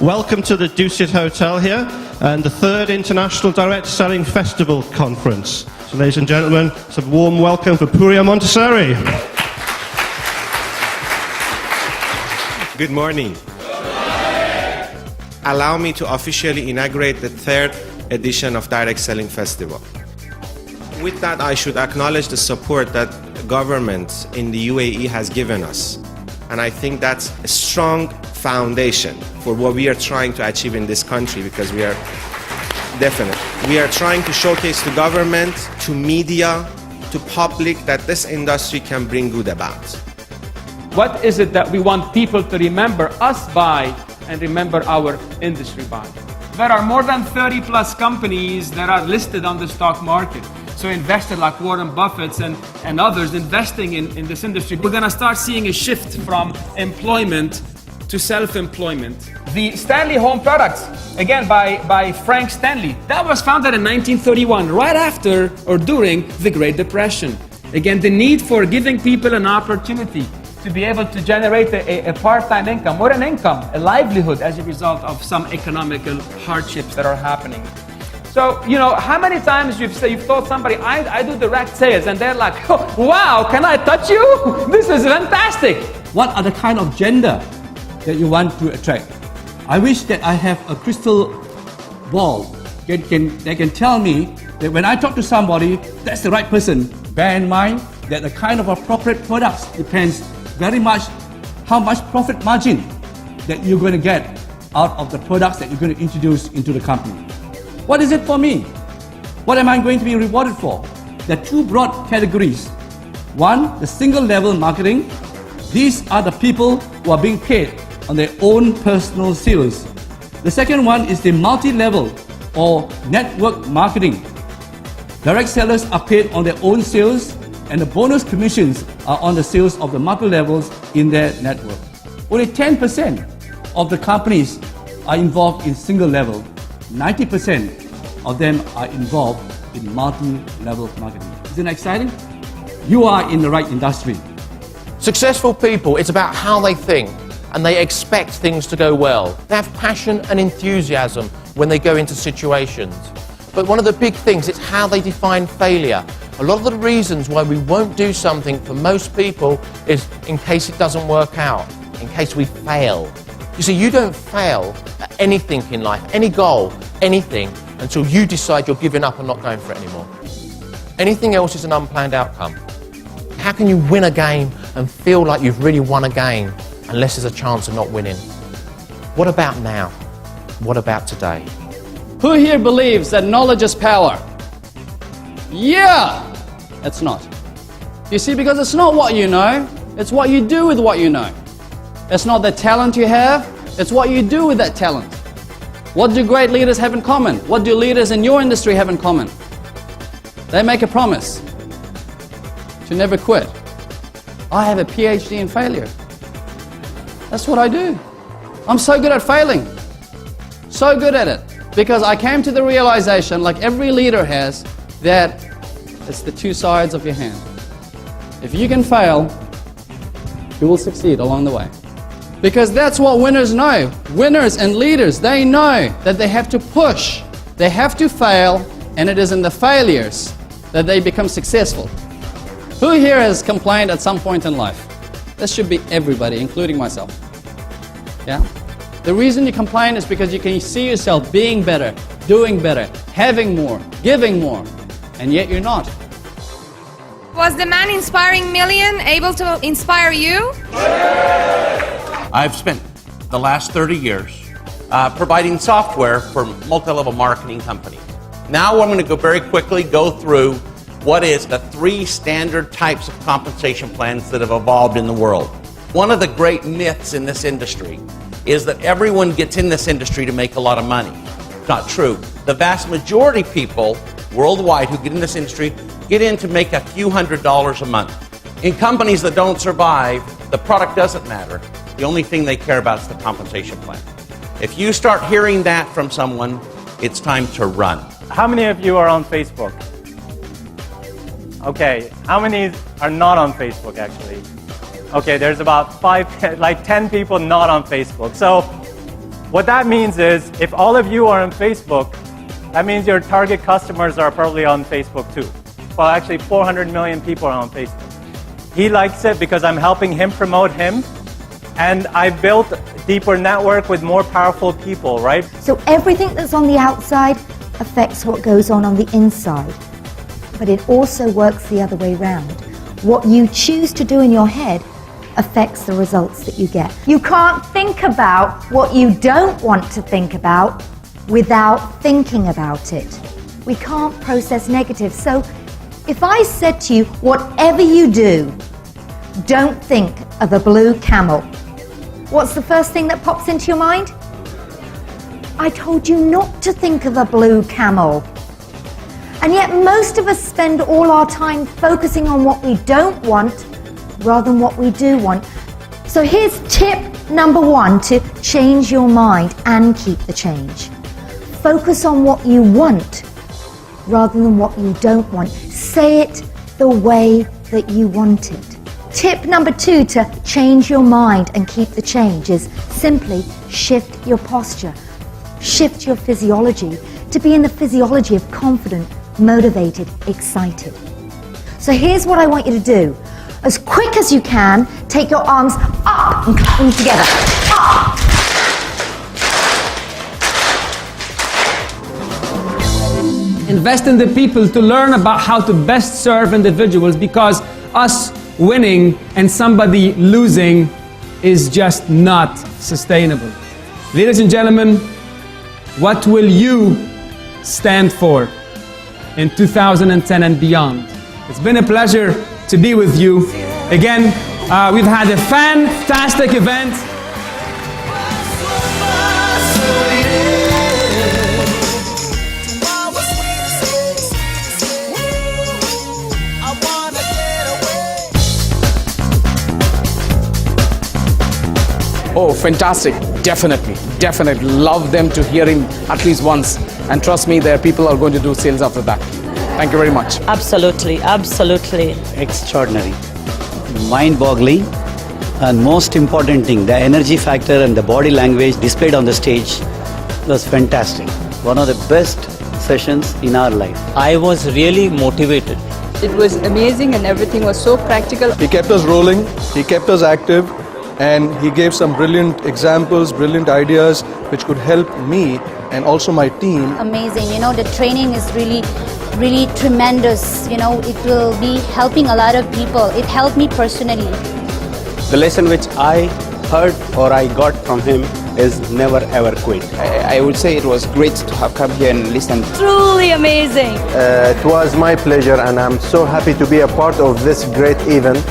Welcome to the Dusit Hotel here and the 3rd International Direct Selling Festival Conference. So ladies and gentlemen, it's a warm welcome for Puria Montessori. Good morning. Allow me to officially inaugurate the 3rd edition of Direct Selling Festival. With that, I should acknowledge the support that the government in the UAE has given us. And I think that's a strong foundation for what we are trying to achieve in this country, because we are trying to showcase to government, to media, to public that this industry can bring good about. What is it that we want people to remember us by and remember our industry by? There are more than 30 plus companies that are listed on the stock market. So investors like Warren Buffett and others investing in this industry. We're going to start seeing a shift from employment to self-employment. The Stanley Home Products, again by Frank Stanley, that was founded in 1931, right after or during the Great Depression. Again, the need for giving people an opportunity to be able to generate a part-time income or an income, a livelihood as a result of some economical hardships that are happening. So, you know, how many times you've told somebody, I do direct sales, and they're like, oh, wow, can I touch you? This is fantastic. What are the kind of gender that you want to attract? I wish that I have a crystal ball that can tell me that when I talk to somebody, that's the right person. Bear in mind that the kind of appropriate products depends very much how much profit margin that you're going to get out of the products that you're going to introduce into the company. What is it for me? What am I going to be rewarded for? There are 2 broad categories. One, the single level marketing. These are the people who are being paid on their own personal sales. The second one is the multi-level or network marketing. Direct sellers are paid on their own sales, and the bonus commissions are on the sales of the multi-levels in their network. Only 10% of the companies are involved in single level. 90% of them are involved in multi-level marketing. Isn't that exciting? You are in the right industry. Successful people, it's about how they think, and they expect things to go well. They have passion and enthusiasm when they go into situations. But one of the big things is how they define failure. A lot of the reasons why we won't do something for most people is in case it doesn't work out, in case we fail. You see, you don't fail at anything in life, any goal, anything, until you decide you're giving up and not going for it anymore. Anything else is an unplanned outcome. How can you win a game and feel like you've really won a game unless there's a chance of not winning? What about now? What about today? Who here believes that knowledge is power? Yeah! It's not. You see, because it's not what you know, it's what you do with what you know. It's not the talent you have, it's what you do with that talent. What do great leaders have in common? What do leaders in your industry have in common? They make a promise to never quit. I have a PhD in failure. That's what I do. I'm so good at failing. So good at it. Because I came to the realization, like every leader has, that it's the 2 sides of your hand. If you can fail, you will succeed along the way. Because that's what winners know. Winners and leaders, they know that they have to push, they have to fail, and it is in the failures that they become successful. Who here has complained at some point in life? This should be everybody, including myself. Yeah? The reason you complain is because you can see yourself being better, doing better, having more, giving more, and yet you're not. Was the man inspiring million able to inspire you? I've spent the last 30 years providing software for multi-level marketing companies. Now I'm going to very quickly go through what is the 3 standard types of compensation plans that have evolved in the world. One of the great myths in this industry is that everyone gets in this industry to make a lot of money. It's not true. The vast majority of people worldwide who get in this industry get in to make a few $100s a month. In companies that don't survive, the product doesn't matter. The only thing they care about is the compensation plan. If you start hearing that from someone, it's time to run. How many of you are on Facebook? Okay, how many are not on Facebook actually? Okay, there's about 10 people not on Facebook. So What that means is, if all of you are on Facebook, that means your target customers are probably on Facebook too. Well, actually 400 million people are on Facebook. He likes it because I'm helping him promote him, and I've built a deeper network with more powerful people, right? So everything that's on the outside affects what goes on the inside. But it also works the other way round. What you choose to do in your head affects the results that you get. You can't think about what you don't want to think about without thinking about it. We can't process negatives. So if I said to you, whatever you do, don't think of a blue camel, what's the first thing that pops into your mind? I told you not to think of a blue camel. And yet most of us spend all our time focusing on what we don't want rather than what we do want. So here's tip number 1 to change your mind and keep the change. Focus on what you want rather than what you don't want. Say it the way that you want it. Tip number 2 to change your mind and keep the change is simply shift your posture. Shift your physiology to be in the physiology of confident, motivated, excited. So here's what I want you to do. As quick as you can, take your arms up and clap them together. Up. Invest in the people to learn about how to best serve individuals, because us winning and somebody losing is just not sustainable. Ladies and gentlemen, what will you stand for in 2010 and beyond? It's been a pleasure to be with you. Again, we've had a fantastic event. Oh, fantastic. Definitely. Love them to hear him at least once. And trust me, their people are going to do sales after that. Thank you very much. Absolutely. Extraordinary. Mind-boggling. And most important thing, the energy factor and the body language displayed on the stage was fantastic. One of the best sessions in our life. I was really motivated. It was amazing and everything was so practical. He kept us rolling, he kept us active, and he gave some brilliant examples, brilliant ideas which could help me and also my team. Amazing. The training is really tremendous. It will be helping a lot of people. It helped me personally. The lesson which I heard or I got from him is never ever quit. I would say it was great to have come here and listen. Truly amazing. It was my pleasure, and I'm so happy to be a part of this great event.